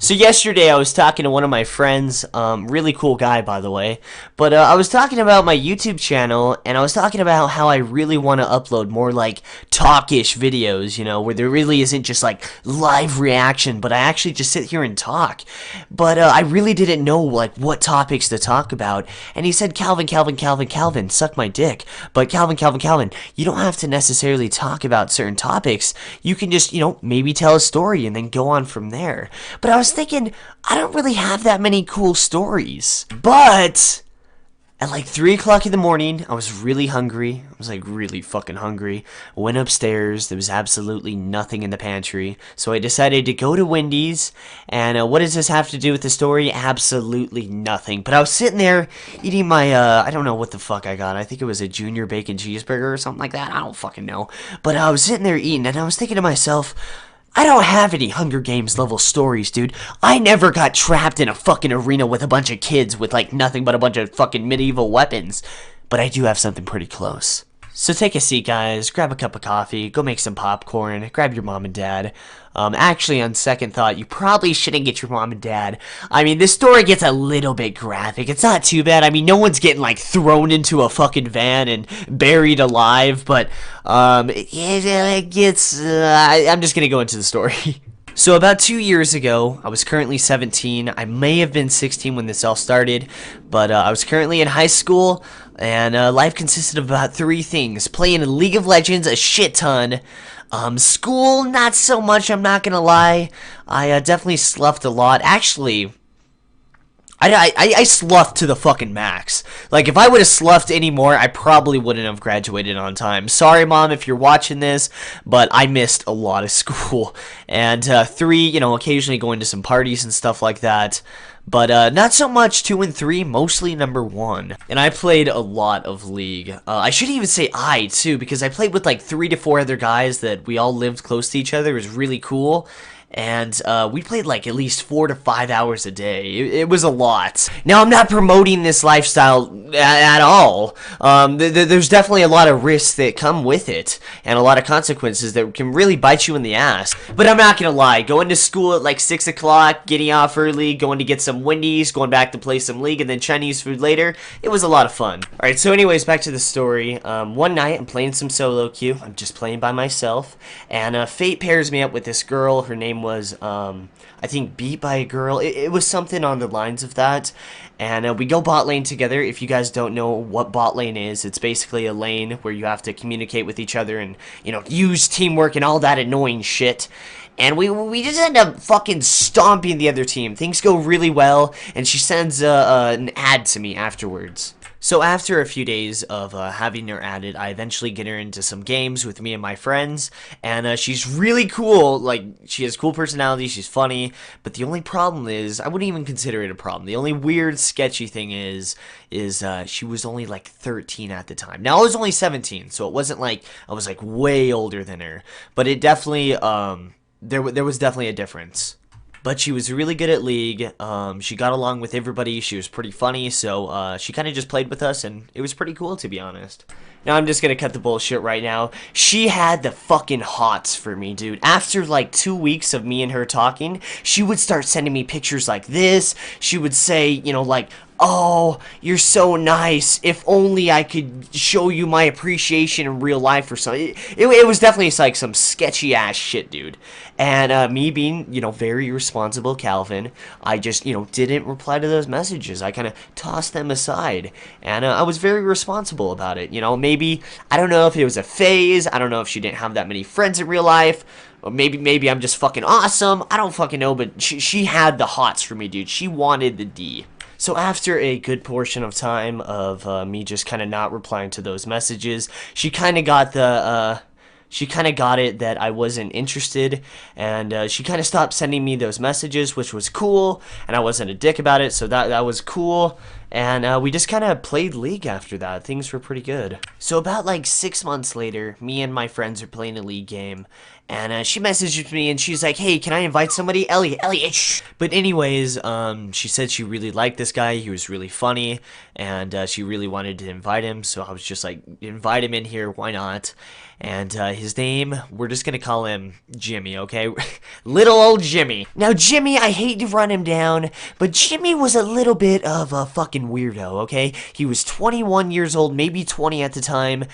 So yesterday I was talking to one of my friends, really cool guy by the way, but I was talking about my YouTube channel and I was talking about how I really want to upload more like talkish videos, where there really isn't just like live reaction, but I actually just sit here and talk. But I really didn't know like what topics to talk about, and he said, Calvin, suck my dick. But Calvin, you don't have to necessarily talk about certain topics. You can just, maybe tell a story and then go on from there. But I was thinking, I don't really have that many cool stories. But at like 3 o'clock in the morning, I was really hungry. I was like really fucking hungry. Went upstairs. There was absolutely nothing in the pantry. So I decided to go to Wendy's. And what does this have to do with the story? Absolutely nothing. But I was sitting there eating my, I don't know what the fuck I got. I think it was a junior bacon cheeseburger or something like that. I don't fucking know. But I was sitting there eating and I was thinking to myself, I don't have any Hunger Games level stories, dude. I never got trapped in a fucking arena with a bunch of kids with like nothing but a bunch of fucking medieval weapons. But I do have something pretty close. So take a seat, guys, grab a cup of coffee, go make some popcorn, grab your mom and dad. Actually, on second thought, you probably shouldn't get your mom and dad. I mean, this story gets a little bit graphic. It's not too bad. I mean, no one's getting, like, thrown into a fucking van and buried alive, but, it gets, I'm just gonna go into the story. So about 2 years ago, I was currently 17. I may have been 16 when this all started, but I was currently in high school, and life consisted of about 3 things. Playing League of Legends a shit ton. School, not so much, I'm not gonna lie. I definitely sloughed a lot. Actually, I sloughed to the fucking max. Like, if I would have sloughed anymore, I probably wouldn't have graduated on time. Sorry, Mom, if you're watching this, but I missed a lot of school. And 3, occasionally going to some parties and stuff like that. But not so much 2 and 3, mostly number 1. And I played a lot of League. I shouldn't even say I, too, because I played with like 3 to 4 other guys that we all lived close to each other. It was really cool. And we played like at least 4 to 5 hours a day. It was a lot. Now, I'm not promoting this lifestyle at all. There's definitely a lot of risks that come with it, and a lot of consequences that can really bite you in the ass. But I'm not gonna lie, going to school at like 6 o'clock, getting off early, going to get some Wendy's, going back to play some League, and then Chinese food later, it was a lot of fun. Alright, so anyways, back to the story. One night, I'm playing some solo queue. I'm just playing by myself, and fate pairs me up with this girl. Her name was, I think, Beat by a Girl. It was something on the lines of that. And we go bot lane together. If you guys don't know what bot lane is, it's basically a lane where you have to communicate with each other and, use teamwork and all that annoying shit. And we just end up fucking stomping the other team. Things go really well, and she sends an ad to me afterwards. So after a few days of having her added, I eventually get her into some games with me and my friends, and she's really cool. Like, she has cool personality, she's funny, but the only problem is, I wouldn't even consider it a problem. The only weird, sketchy thing is she was only like 13 at the time. Now, I was only 17, so it wasn't like I was like way older than her, but it definitely, there was definitely a difference. But she was really good at League. She got along with everybody. She was pretty funny, so she kind of just played with us, and it was pretty cool, to be honest. Now, I'm just gonna cut the bullshit right now. She had the fucking hots for me, dude. After, like, 2 weeks of me and her talking, she would start sending me pictures like this. She would say, like, oh, you're so nice. If only I could show you my appreciation in real life or something. It was definitely like some sketchy ass shit, dude. And me being, very responsible Calvin, I just, didn't reply to those messages. I kind of tossed them aside. And I was very responsible about it. Maybe, I don't know if it was a phase. I don't know if she didn't have that many friends in real life. Or maybe I'm just fucking awesome. I don't fucking know, but she had the hots for me, dude. She wanted the D. So after a good portion of time of me just kind of not replying to those messages, she kind of got it that I wasn't interested, and she kind of stopped sending me those messages, which was cool, and I wasn't a dick about it, so that was cool. And we just kind of played League after that. Things were pretty good. So about like 6 months later, me and my friends are playing a League game. And she messages me and she's like, hey, can I invite somebody? Elliot, shh. But anyways, she said she really liked this guy. He was really funny. And she really wanted to invite him. So I was just like, invite him in here. Why not? And his name, we're just gonna call him Jimmy, okay? Little old Jimmy. Now, Jimmy, I hate to run him down, but Jimmy was a little bit of a fucking weirdo, okay? He was 21 years old, maybe 20 at the time.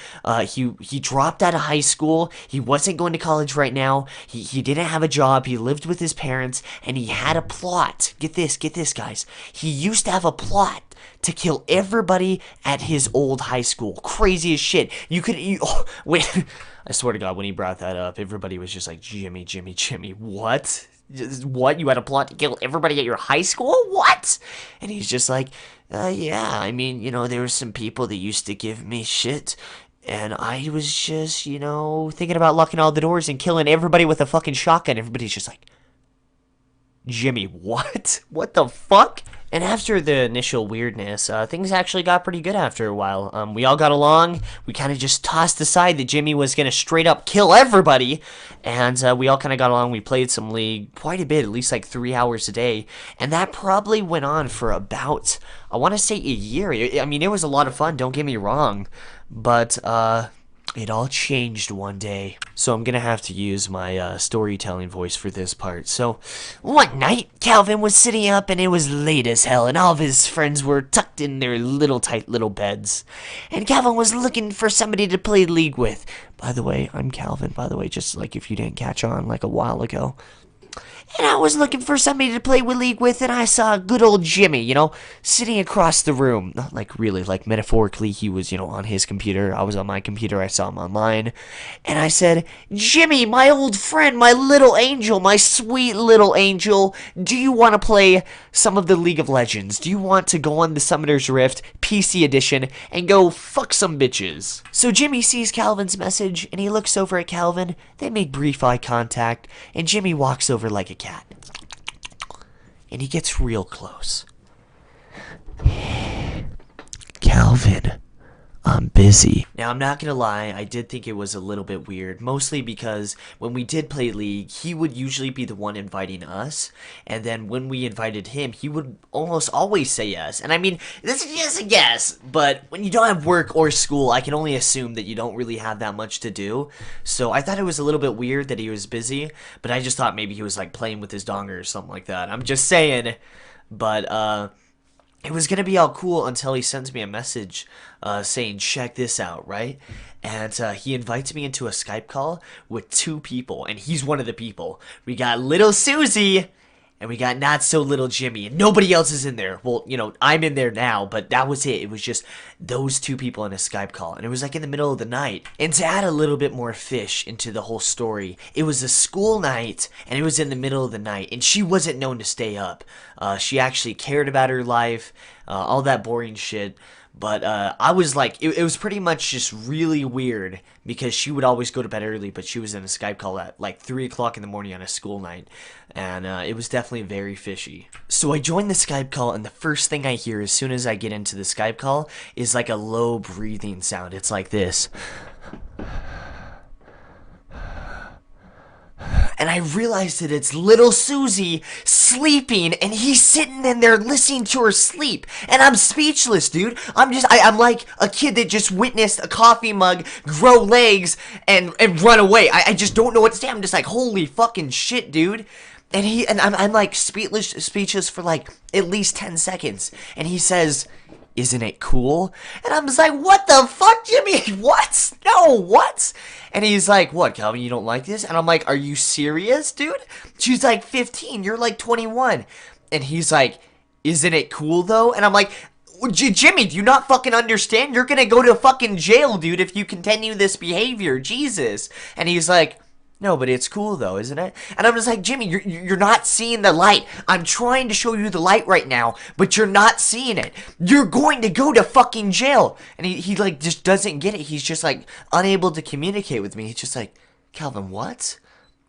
He dropped out of high school. He wasn't going to college right now. He didn't have a job. He lived with his parents, and he had a plot. Get this, guys. He used to have a plot to kill everybody at his old high school. Crazy as shit. Wait, I swear to God, when he brought that up, everybody was just like, Jimmy, what? What? You had a plot to kill everybody at your high school? What? And he's just like, yeah, I mean, there were some people that used to give me shit. And I was just, thinking about locking all the doors and killing everybody with a fucking shotgun. Everybody's just like, Jimmy, what? What the fuck? And after the initial weirdness, things actually got pretty good after a while. We all got along. We kind of just tossed aside that Jimmy was going to straight up kill everybody. And we all kind of got along. We played some League quite a bit, at least like 3 hours a day. And that probably went on for about, I want to say, a year. I mean, it was a lot of fun, don't get me wrong. But, it all changed one day. So I'm gonna have to use my storytelling voice for this part. So, one night, Calvin was sitting up and it was late as hell and all of his friends were tucked in their tight little beds. And Calvin was looking for somebody to play League with. By the way, I'm Calvin, by the way, just like if you didn't catch on like a while ago. And I was looking for somebody to play with League with, and I saw good old Jimmy, sitting across the room. Not like really, like metaphorically, he was, on his computer. I was on my computer, I saw him online. And I said, Jimmy, my old friend, my little angel, my sweet little angel, do you want to play some of the League of Legends? Do you want to go on the Summoner's Rift, PC edition, and go fuck some bitches? So Jimmy sees Calvin's message, and he looks over at Calvin. They make brief eye contact, and Jimmy walks over like a cat. And he gets real close. Calvin, I'm busy. Now, I'm not gonna lie, I did think it was a little bit weird, mostly because when we did play League, he would usually be the one inviting us, and then when we invited him, he would almost always say yes. And I mean, this is just a guess, but when you don't have work or school, I can only assume that you don't really have that much to do. So I thought it was a little bit weird that he was busy, but I just thought maybe he was like playing with his donger or something like that. I'm just saying, but it was gonna be all cool until he sends me a message saying, check this out, right? And he invites me into a Skype call with 2 people, and he's one of the people. We got little Susie, and we got not so little Jimmy, and nobody else is in there. Well, I'm in there now, but that was it. It was just those 2 people in a Skype call, and it was like in the middle of the night. And to add a little bit more fish into the whole story, it was a school night, and it was in the middle of the night, and she wasn't known to stay up. She actually cared about her life, all that boring shit. But I was like, it was pretty much just really weird because she would always go to bed early, but she was in a Skype call at like 3 o'clock in the morning on a school night. And it was definitely very fishy. So I joined the Skype call, and the first thing I hear as soon as I get into the Skype call is like a low breathing sound. It's like this. And I realized that it's little Susie sleeping, and he's sitting in there listening to her sleep. And I'm speechless, dude. I'm like a kid that just witnessed a coffee mug grow legs and run away. I just don't know what to say. I'm just like, holy fucking shit, dude. And I'm like speechless for like at least 10 seconds. And he says, isn't it cool? And I'm just like, what the fuck, Jimmy? What? No, what? And he's like, what, Calvin, you don't like this? And I'm like, are you serious, dude? She's like 15, you're like 21. And he's like, isn't it cool, though? And I'm like, Jimmy, do you not fucking understand? You're gonna go to fucking jail, dude, if you continue this behavior. Jesus. And he's like, no, but it's cool though, isn't it? And I'm just like, Jimmy, you're not seeing the light. I'm trying to show you the light right now, but you're not seeing it. You're going to go to fucking jail. And he like just doesn't get it. He's just like unable to communicate with me. He's just like, Calvin, what?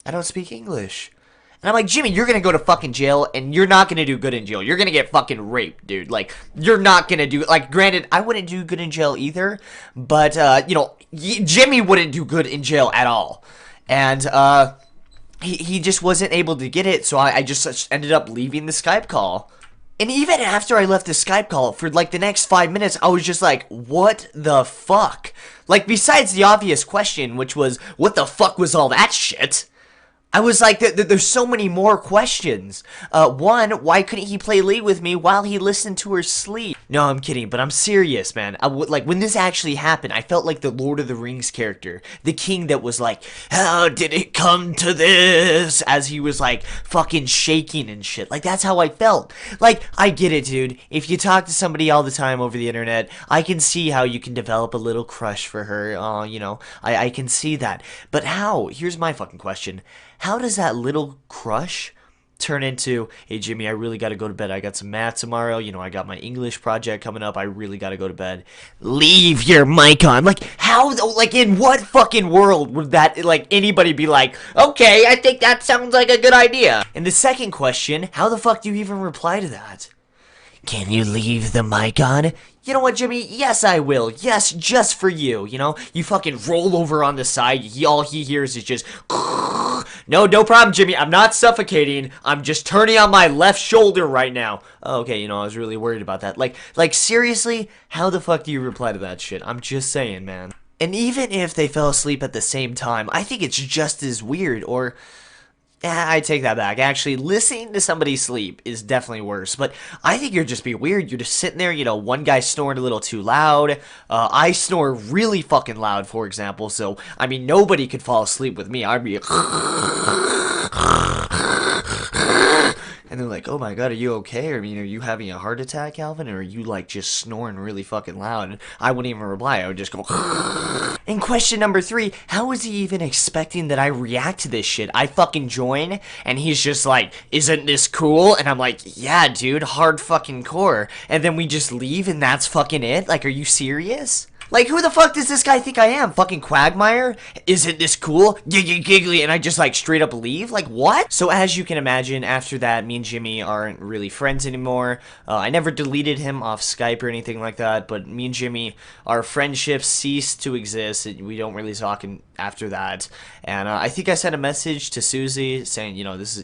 I don't speak English. And I'm like, Jimmy, you're gonna go to fucking jail, and you're not gonna do good in jail. You're gonna get fucking raped, dude. Like, you're not gonna do, like, granted, I wouldn't do good in jail either, but, you know, Jimmy wouldn't do good in jail at all. And, he just wasn't able to get it, so I just ended up leaving the Skype call. And even after I left the Skype call, for like the next 5 minutes, I was just like, what the fuck? Like, besides the obvious question, which was, what the fuck was all that shit? I was like, there's so many more questions. One, why couldn't he play League with me while he listened to her sleep? No, I'm kidding, but I'm serious, man. Like, when this actually happened, I felt like the Lord of the Rings character. The king that was like, how did it come to this? As he was, like, fucking shaking and shit. Like, that's how I felt. Like, I get it, dude. If you talk to somebody all the time over the internet, I can see how you can develop a little crush for her. You know, I can see that. But how? Here's my fucking question. How does that little crush turn into, hey, Jimmy, I really got to go to bed. I got some math tomorrow. You know, I got my English project coming up. I really got to go to bed. Leave your mic on. Like, how, like, in what fucking world would that, like, anybody be like, okay, I think that sounds like a good idea? And the second question, how the fuck do you even reply to that? Can you leave the mic on? You know what, Jimmy? Yes, I will. Yes, just for you. You know, you fucking roll over on the side. All he hears is just... No problem, Jimmy. I'm not suffocating. I'm just turning on my left shoulder right now. Okay, you know, I was really worried about that. Like, seriously? How the fuck do you reply to that shit? I'm just saying, man. And even if they fell asleep at the same time, I think it's just as weird, or... I take that back. Actually, listening to somebody sleep is definitely worse. But I think you're just being weird. You're just sitting there, you know, one guy snoring a little too loud. I snore really fucking loud, for example. So, I mean, nobody could fall asleep with me. I'd be... And they're like, oh my god, are you okay? Or, I mean, are you having a heart attack, Calvin? Or are you, like, just snoring really fucking loud? And I wouldn't even reply. I would just go... And question number 3, how is he even expecting that I react to this shit? I fucking join, and he's just like, isn't this cool? And I'm like, yeah, dude, hard fucking core. And then we just leave, and that's fucking it? Like, are you serious? Like, who the fuck does this guy think I am? Fucking Quagmire? Isn't this cool? Giggly, and I just, like, straight up leave? Like, what? So, as you can imagine, after that, me and Jimmy aren't really friends anymore. I never deleted him off Skype or anything like that, but me and Jimmy, our friendship ceased to exist. We don't really talk after that. And I think I sent a message to Susie saying, you know, this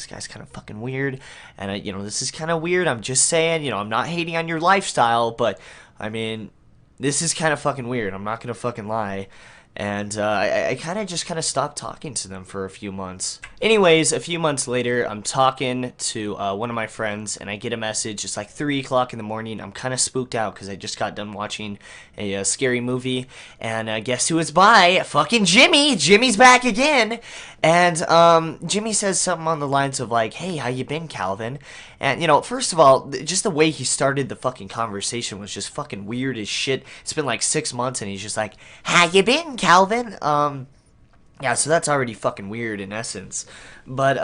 guy's kind of fucking weird. And, you know, this is kind of weird. I'm just saying, you know, I'm not hating on your lifestyle, but, I mean... This is kind of fucking weird. I'm not gonna fucking lie. And I kind of stopped talking to them for a few months. Anyways, a few months later, I'm talking to one of my friends, and I get a message. It's like 3 o'clock in the morning. I'm kind of spooked out because I just got done watching a scary movie. And guess who it's by? Fucking Jimmy! Jimmy's back again! And Jimmy says something on the lines of like, hey, how you been, Calvin? And, you know, first of all, just the way he started the fucking conversation was just fucking weird as shit. It's been like 6 months, and he's just like, how you been, Calvin? Yeah, so that's already fucking weird in essence. But,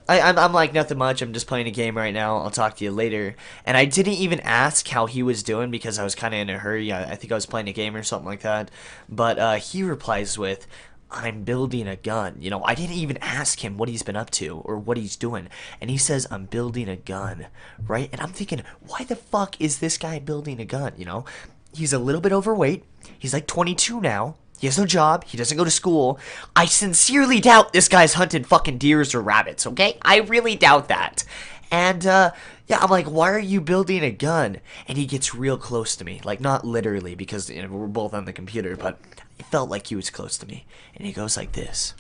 I'm like, nothing much. I'm just playing a game right now. I'll talk to you later. And I didn't even ask how he was doing because I was kind of in a hurry. I think I was playing a game or something like that. But, he replies with... I'm building a gun. You know, I didn't even ask him what he's been up to or what he's doing. And he says, I'm building a gun, right? And I'm thinking, why the fuck is this guy building a gun, you know? He's a little bit overweight. He's like 22 now. He has no job. He doesn't go to school. I sincerely doubt this guy's hunted fucking deers or rabbits, okay? I really doubt that. And, yeah, I'm like, why are you building a gun? And he gets real close to me. Like, not literally, because, you know, we're both on the computer, but it felt like he was close to me. And he goes like this.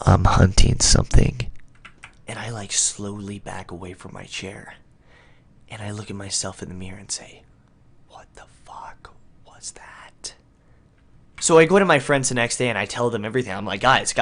I'm hunting something. And I, like, slowly back away from my chair. And I look at myself in the mirror and say, what the fuck was that? So I go to my friends the next day and I tell them everything. I'm like, guys,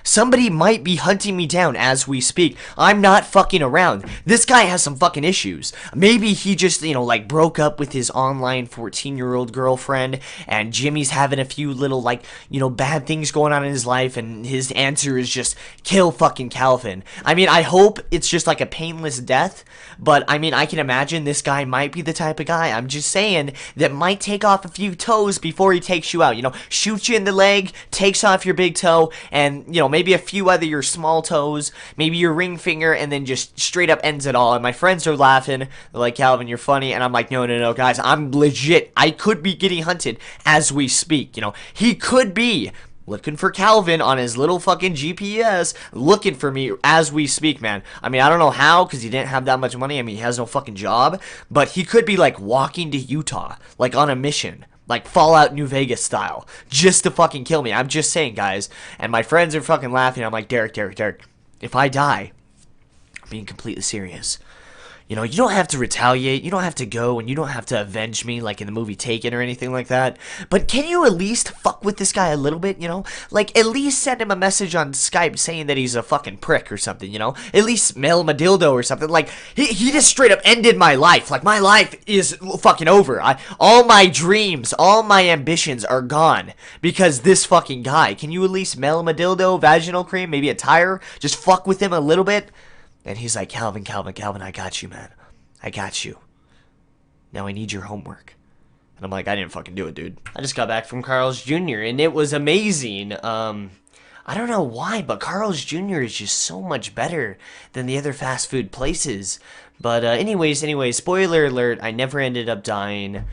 somebody might be hunting me down as we speak. I'm not fucking around. This guy has some fucking issues. Maybe he just, you know, like broke up with his online 14-year-old girlfriend, and Jimmy's having a few little, like, you know, bad things going on in his life, and his answer is just kill fucking Calvin. I mean, I hope it's just like a painless death, but I mean, I can imagine this guy might be the type of guy, I'm just saying, that might take off a few toes before he takes you out. You know, shoots you in the leg, takes off your big toe, and, maybe a few other your small toes, maybe your ring finger, and then just straight up ends it all. And my friends are laughing. They're like, Calvin, you're funny. And I'm like, no, guys, I'm legit. I could be getting hunted as we speak. He could be looking for Calvin on his little fucking GPS, looking for me as we speak, man. I mean, I don't know how, because he didn't have that much money. I mean, he has no fucking job. But he could be, like, walking to Utah, like, on a mission. Like, Fallout New Vegas style. Just to fucking kill me. I'm just saying, guys. And my friends are fucking laughing. I'm like, Derek, if I die, I'm being completely serious. You don't have to retaliate, you don't have to go, and you don't have to avenge me like in the movie Taken or anything like that. But can you at least fuck with this guy a little bit, Like, at least send him a message on Skype saying that he's a fucking prick or something, At least mail him a dildo or something. Like, he just straight up ended my life. Like, my life is fucking over. All my dreams, all my ambitions are gone because this fucking guy. Can you at least mail him a dildo, vaginal cream, maybe a tire? Just fuck with him a little bit? And he's like, Calvin, I got you, man. I got you. Now I need your homework. And I'm like, I didn't fucking do it, dude. I just got back from Carl's Jr. and it was amazing. I don't know why, but Carl's Jr. is just so much better than the other fast food places. But anyways, spoiler alert, I never ended up dying.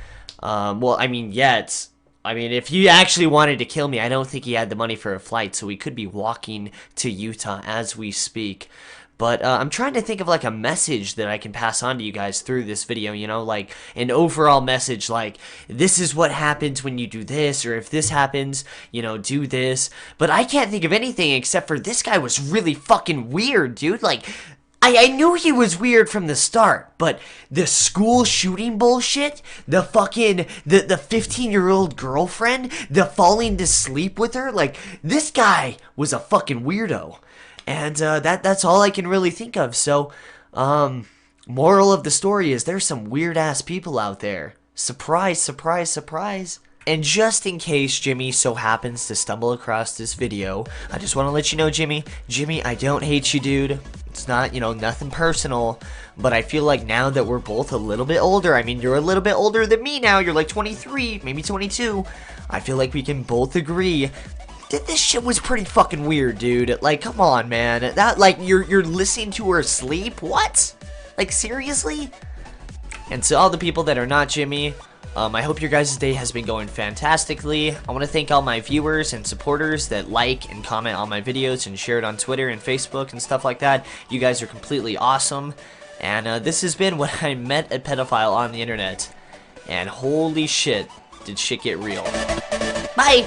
Well, I mean, yet. I mean, if he actually wanted to kill me, I don't think he had the money for a flight, so he could be walking to Utah as we speak. But I'm trying to think of, like, a message that I can pass on to you guys through this video, like an overall message, like, this is what happens when you do this, or if this happens, do this. But I can't think of anything except for this guy was really fucking weird, dude. Like, I knew he was weird from the start, but the school shooting bullshit, the fucking, the 15-year-old girlfriend, the falling to sleep with her, like, this guy was a fucking weirdo. And that's all I can really think of. So, moral of the story is there's some weird-ass people out there. Surprise, surprise, surprise. And just in case Jimmy so happens to stumble across this video, I just want to let you know, Jimmy, I don't hate you, dude. It's not, nothing personal. But I feel like now that we're both a little bit older, I mean, you're a little bit older than me now. You're like 23, maybe 22. I feel like we can both agree this shit was pretty fucking weird, dude. Like, come on, man. That, like, you're listening to her sleep? What? Like, seriously? And to all the people that are not Jimmy, I hope your guys' day has been going fantastically. I want to thank all my viewers and supporters that like and comment on my videos and share it on Twitter and Facebook and stuff like that. You guys are completely awesome. And this has been when I met a pedophile on the internet. And holy shit, did shit get real. Bye!